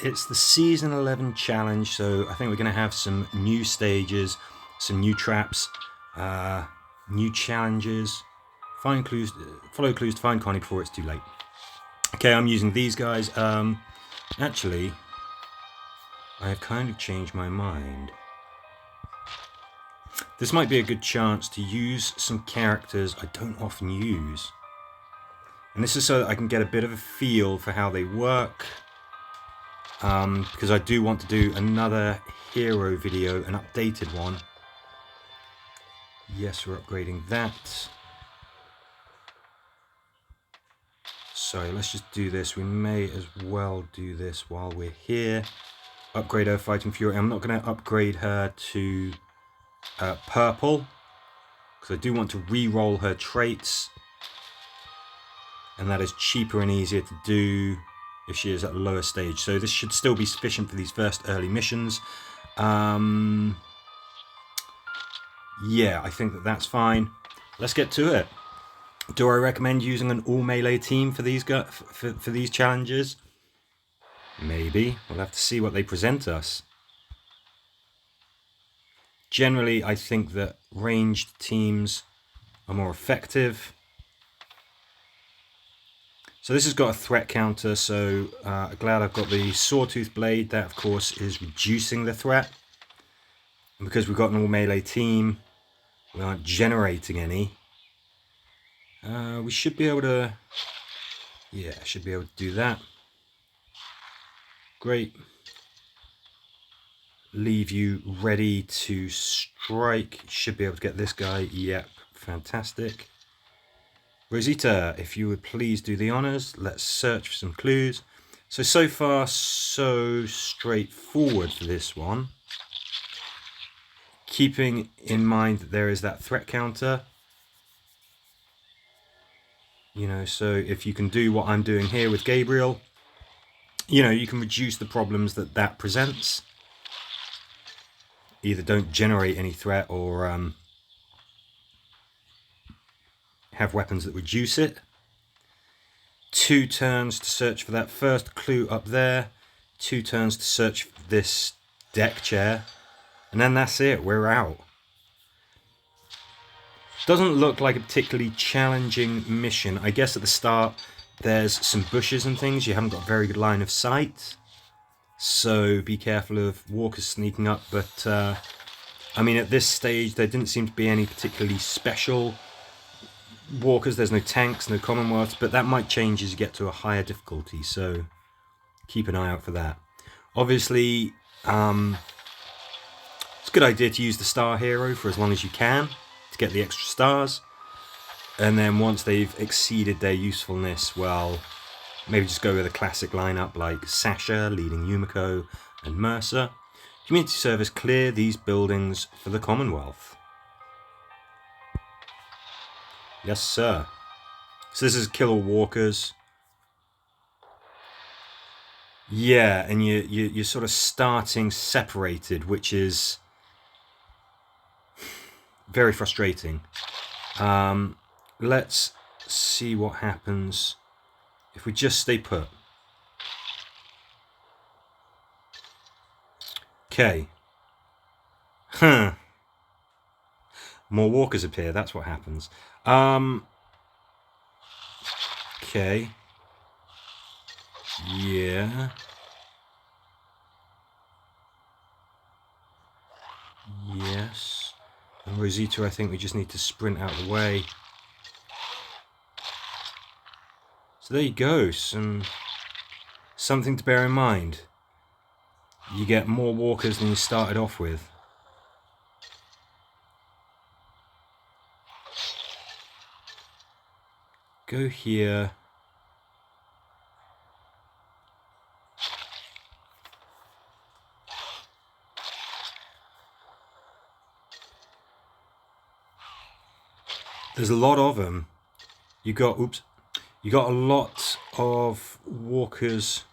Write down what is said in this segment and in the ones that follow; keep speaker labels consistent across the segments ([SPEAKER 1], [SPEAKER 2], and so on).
[SPEAKER 1] it's the Season 11 challenge, so I think we're going to have some new stages, some new traps, new challenges. Find clues, follow clues to find Connie before it's too late. Okay, I'm using these guys. Actually, I have kind of changed my mind. This might be a good chance to use some characters I don't often use. And this is so that I can get a bit of a feel for how they work. Because I do want to do another hero video, an updated one. Yes, we're upgrading that. So let's just do this. We may as well do this while we're here. Upgrade her Fighting Fury. I'm not going to upgrade her to purple, because I do want to re-roll her traits. And that is cheaper and easier to do if she is at a lower stage. So this should still be sufficient for these first early missions. Yeah, I think that that's fine. Let's get to it. Do I recommend using an all melee team for these for these challenges? Maybe. We'll have to see what they present us. Generally, I think that ranged teams are more effective. So this has got a threat counter, so glad I've got the Sawtooth Blade. That, of course, is reducing the threat. And because we've got an all melee team, we aren't generating any. We should be able to... Yeah, should be able to do that. Great. Leave you ready to strike. Should be able to get this guy. Yep, fantastic. Rosita, if you would please do the honors. Let's search for some clues. So far, so straightforward for this one. Keeping in mind that there is that threat counter. You know, so if you can do what I'm doing here with Gabriel, you know, you can reduce the problems that that presents. Either don't generate any threat or have weapons that reduce it. 2 turns to search for that first clue up there. 2 turns to search for this deck chair. And then that's it, we're out. Doesn't look like a particularly challenging mission. I guess at the start there's some bushes and things. You haven't got very good line of sight. So be careful of walkers sneaking up. But I mean, at this stage there didn't seem to be any particularly special walkers. There's no tanks, no commonwealths, but that might change as you get to a higher difficulty, so keep an eye out for that. Obviously, it's a good idea to use the star hero for as long as you can to get the extra stars, and then once they've exceeded their usefulness, well, maybe just go with a classic lineup like Sasha leading Yumiko and Mercer. Community service, clear these buildings for the Commonwealth. Yes, sir. So this is kill all walkers. Yeah, and you're sort of starting separated, which is very frustrating. Let's see what happens if we just stay put. Okay. Huh. More walkers appear, that's what happens. Okay. Yeah. Yes. And Rosita, I think we just need to sprint out of the way. So there you go, something to bear in mind. You get more walkers than you started off with. Go here. There's a lot of them. You got a lot of walkers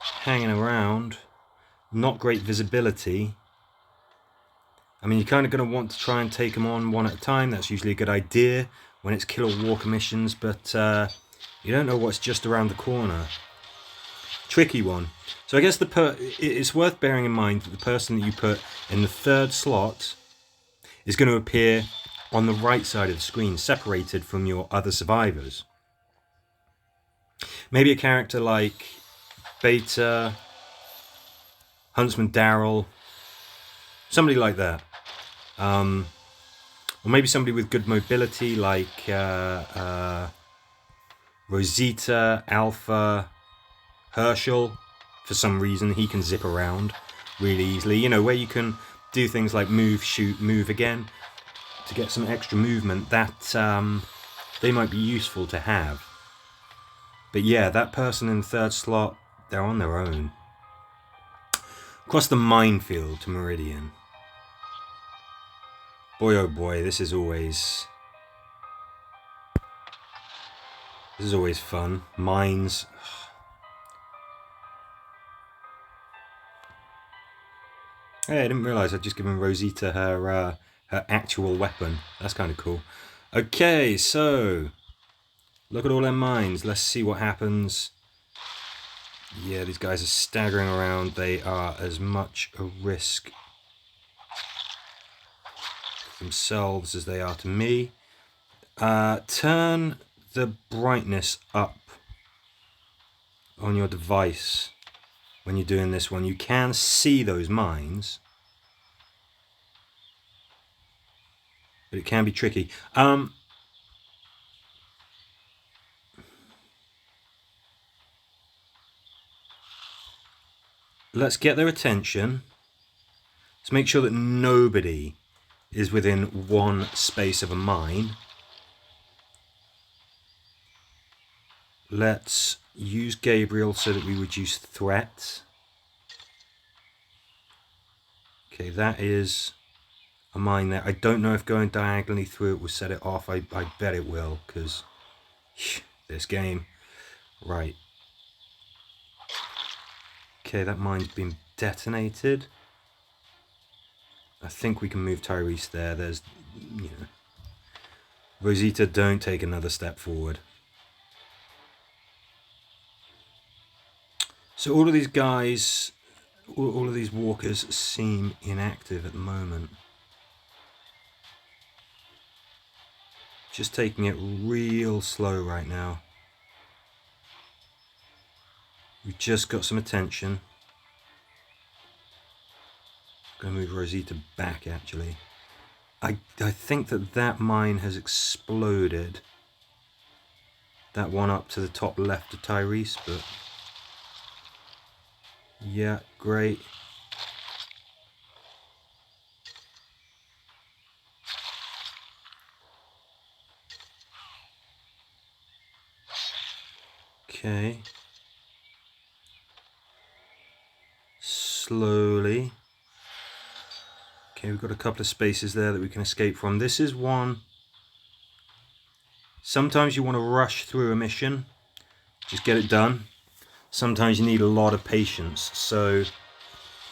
[SPEAKER 1] hanging around. Not great visibility. I mean, you're kind of going to want to try and take them on one at a time. That's usually a good idea when it's kill or walker missions, but you don't know what's just around the corner. tricky one. So I guess it's worth bearing in mind that the person that you put in the third slot is going to appear on the right side of the screen, separated from your other survivors. Maybe a character like Beta, Huntsman Daryl, somebody like that. Or maybe somebody with good mobility like Rosita, Alpha, Herschel. For some reason, he can zip around really easily. You know, where you can do things like move, shoot, move again to get some extra movement. That they might be useful to have. But yeah, that person in the third slot, they're on their own. Across the minefield to Meridian. Boy, oh boy, this is always fun. Mines. Hey, I didn't realise I'd just given Rosita her actual weapon. That's kind of cool. Okay, so look at all their mines. Let's see what happens. Yeah, these guys are staggering around. They are as much a risk themselves as they are to me. Turn the brightness up on your device when you're doing this one. You can see those mines, but it can be tricky. Let's get their attention. Let's make sure that nobody is within one space of a mine. Let's use Gabriel so that we reduce threat. Okay, that is a mine there. I don't know if going diagonally through it will set it off. I bet it will, because this game. Right. Okay, that mine's been detonated. I think we can move Tyrese there. There's, you know. Rosita, don't take another step forward. So all of these guys, all of these walkers seem inactive at the moment. Just taking it real slow right now. We've just got some attention. I'm going to move Rosita back, actually. I think that mine has exploded. That one up to the top left of Tyrese, but... yeah, great. Okay. Slowly. Okay, we've got a couple of spaces there that we can escape from. This is one. Sometimes you want to rush through a mission. Just get it done. Sometimes you need a lot of patience. So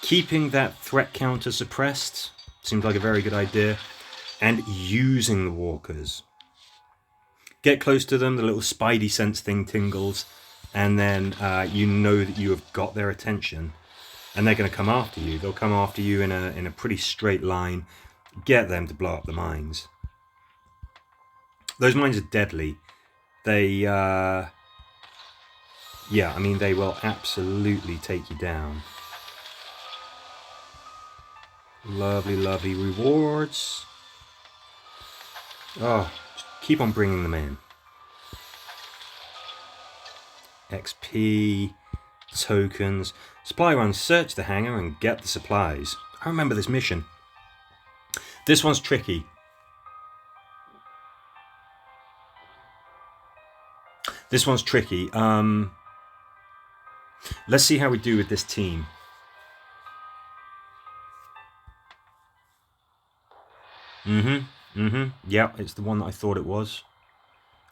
[SPEAKER 1] keeping that threat counter suppressed seems like a very good idea. And using the walkers. Get close to them, the little spidey sense thing tingles. And then you know that you have got their attention. And they're going to come after you. They'll come after you in a pretty straight line. Get them to blow up the mines. Those mines are deadly. They, yeah, I mean, they will absolutely take you down. Lovely, lovely rewards. Oh, just keep on bringing them in. XP, tokens. Supply run, search the hangar and get the supplies. I remember this mission. This one's tricky. This one's tricky. Let's see how we do with this team. Yeah, it's the one that I thought it was.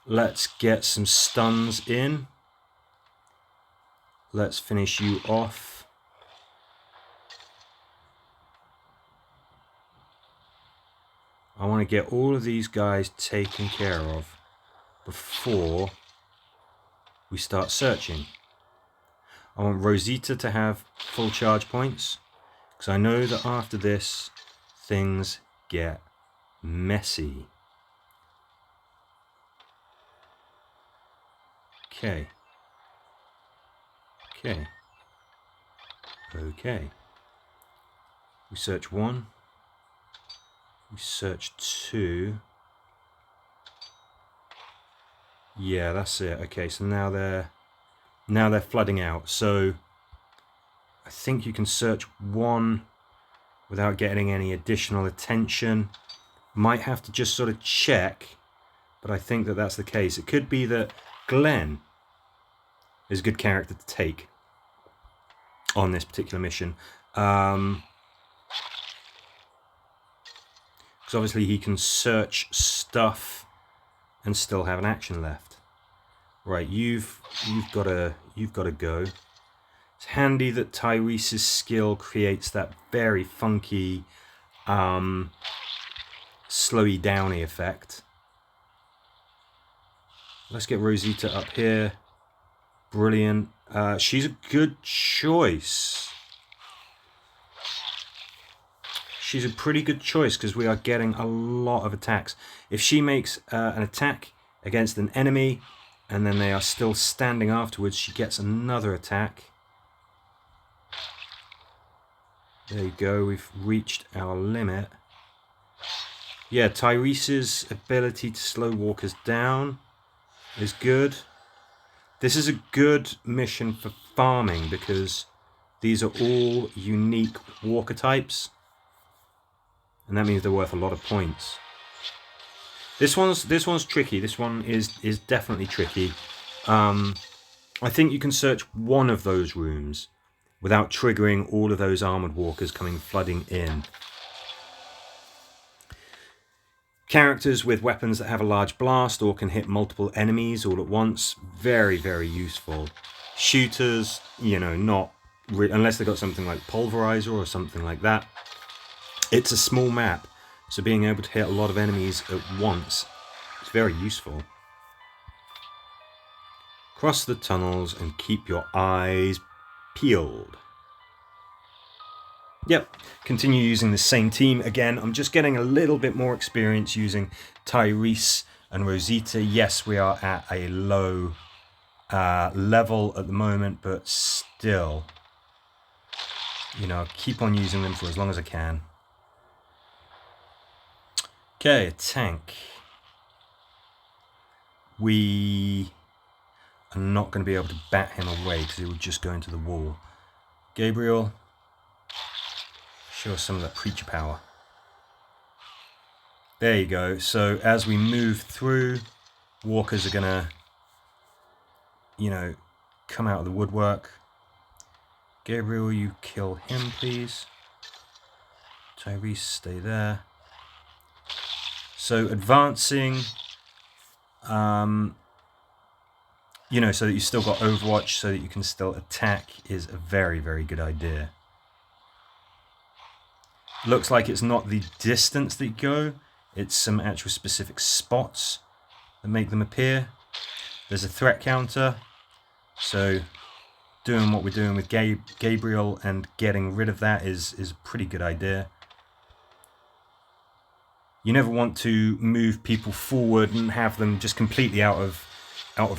[SPEAKER 1] Let's get some stuns in. Let's finish you off. I want to get all of these guys taken care of before we start searching. I want Rosita to have full charge points, because I know that after this, things get messy. Okay. Okay. Okay. We search 1. We search 2. Yeah, that's it. Okay, so now they're flooding out. So I think you can search 1 without getting any additional attention. Might have to just sort of check, but I think that that's the case. It could be that Glenn is a good character to take on this particular mission. Because obviously he can search stuff and still have an action left. Right, you've got to go. It's handy that Tyrese's skill creates that very funky slowy downy effect. Let's get Rosita up here. Brilliant. She's a good choice. She's a pretty good choice because we are getting a lot of attacks. If she makes an attack against an enemy and then they are still standing afterwards, she gets another attack. There you go, we've reached our limit. Yeah, Tyrese's ability to slow walkers down is good. This is a good mission for farming because these are all unique walker types. And that means they're worth a lot of points. This one's tricky. This one is definitely tricky. I think you can search 1 of those rooms without triggering all of those armored walkers coming flooding in. Characters with weapons that have a large blast or can hit multiple enemies all at once, very, very useful. Shooters, not unless they've got something like Pulverizer or something like that. It's a small map, so being able to hit a lot of enemies at once is very useful. Cross the tunnels and keep your eyes peeled. Yep, continue using the same team again. I'm just getting a little bit more experience using Tyrese and Rosita. Yes, we are at a low level at the moment, but still, keep on using them for as long as I can. Okay, a tank. We are not going to be able to bat him away because he will just go into the wall. Gabriel, show us some of that preacher power. There you go. So as we move through, walkers are going to, come out of the woodwork. Gabriel, you kill him, please. Tyrese, stay there. So advancing, so that you still got Overwatch, so that you can still attack, is a very, very good idea. Looks like it's not the distance that you go, it's some actual specific spots that make them appear. There's a threat counter, so doing what we're doing with Gabriel and getting rid of that is a pretty good idea. You never want to move people forward and have them just completely out of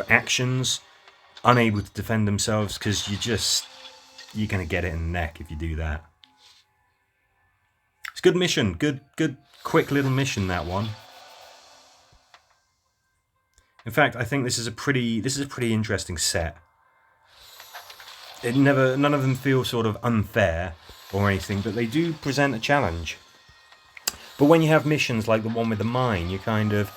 [SPEAKER 1] actions, unable to defend themselves, because you're going to get it in the neck if you do that. It's a good mission, good quick little mission, that one. In fact, I think this is a pretty interesting set. None of them feel sort of unfair or anything, but they do present a challenge. But when you have missions like the one with the mine, you kind of,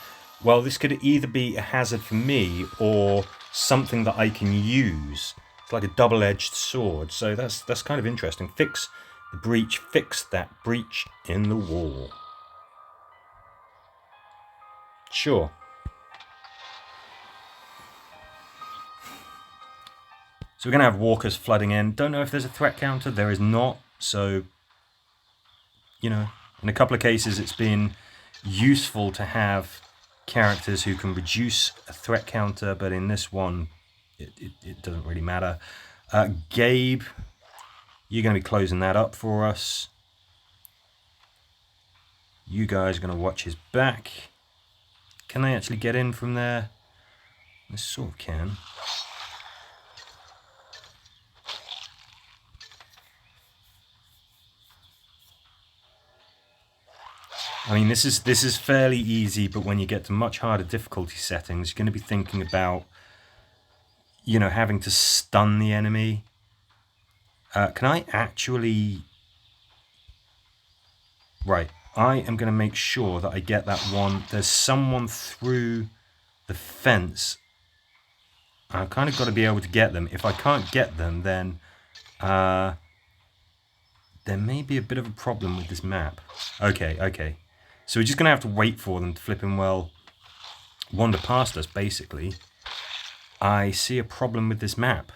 [SPEAKER 1] well, this could either be a hazard for me or something that I can use. It's like a double-edged sword, so that's kind of interesting. Fix the breach, fix that breach in the wall. Sure. So we're going to have walkers flooding in. Don't know if there's a threat counter. There is not, so, in a couple of cases, it's been useful to have characters who can reduce a threat counter, but in this one, it doesn't really matter. Gabe, you're going to be closing that up for us. You guys are going to watch his back. Can they actually get in from there? They sort of can. I mean, this is fairly easy, but when you get to much harder difficulty settings, you're going to be thinking about, you know, having to stun the enemy. Can I actually... Right, I am going to make sure that I get that one. There's someone through the fence. I've kind of got to be able to get them. If I can't get them, then there may be a bit of a problem with this map. Okay. So we're just going to have to wait for them to flipping, well, wander past us, basically. I see a problem with this map.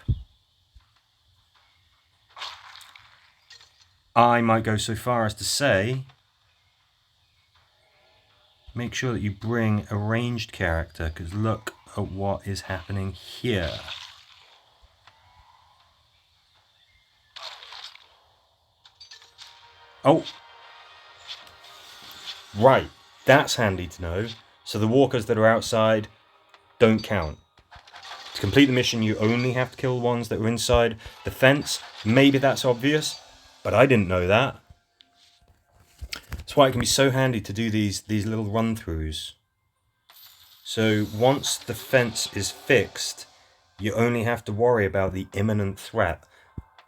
[SPEAKER 1] I might go so far as to say, make sure that you bring a ranged character, because look at what is happening here. Oh! Right, that's handy to know. So the walkers that are outside don't count. To complete the mission, you only have to kill the ones that are inside the fence. Maybe that's obvious, but I didn't know that. That's why it can be so handy to do these little run-throughs. So once the fence is fixed, you only have to worry about the imminent threat.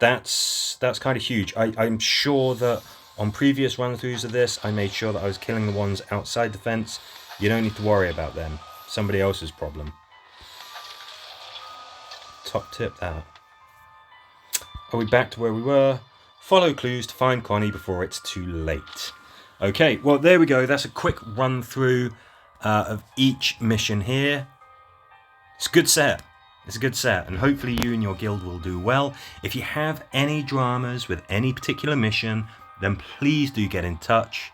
[SPEAKER 1] That's kind of huge. I'm sure that on previous run-throughs of this, I made sure that I was killing the ones outside the fence. You don't need to worry about them. Somebody else's problem. Top tip that. Are we back to where we were? Follow clues to find Connie before it's too late. Okay, well there we go. That's a quick run-through of each mission here. It's a good set. It's a good set, and hopefully you and your guild will do well. If you have any dramas with any particular mission, then please do get in touch,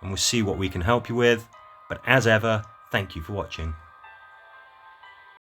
[SPEAKER 1] and we'll see what we can help you with. But as ever, thank you for watching.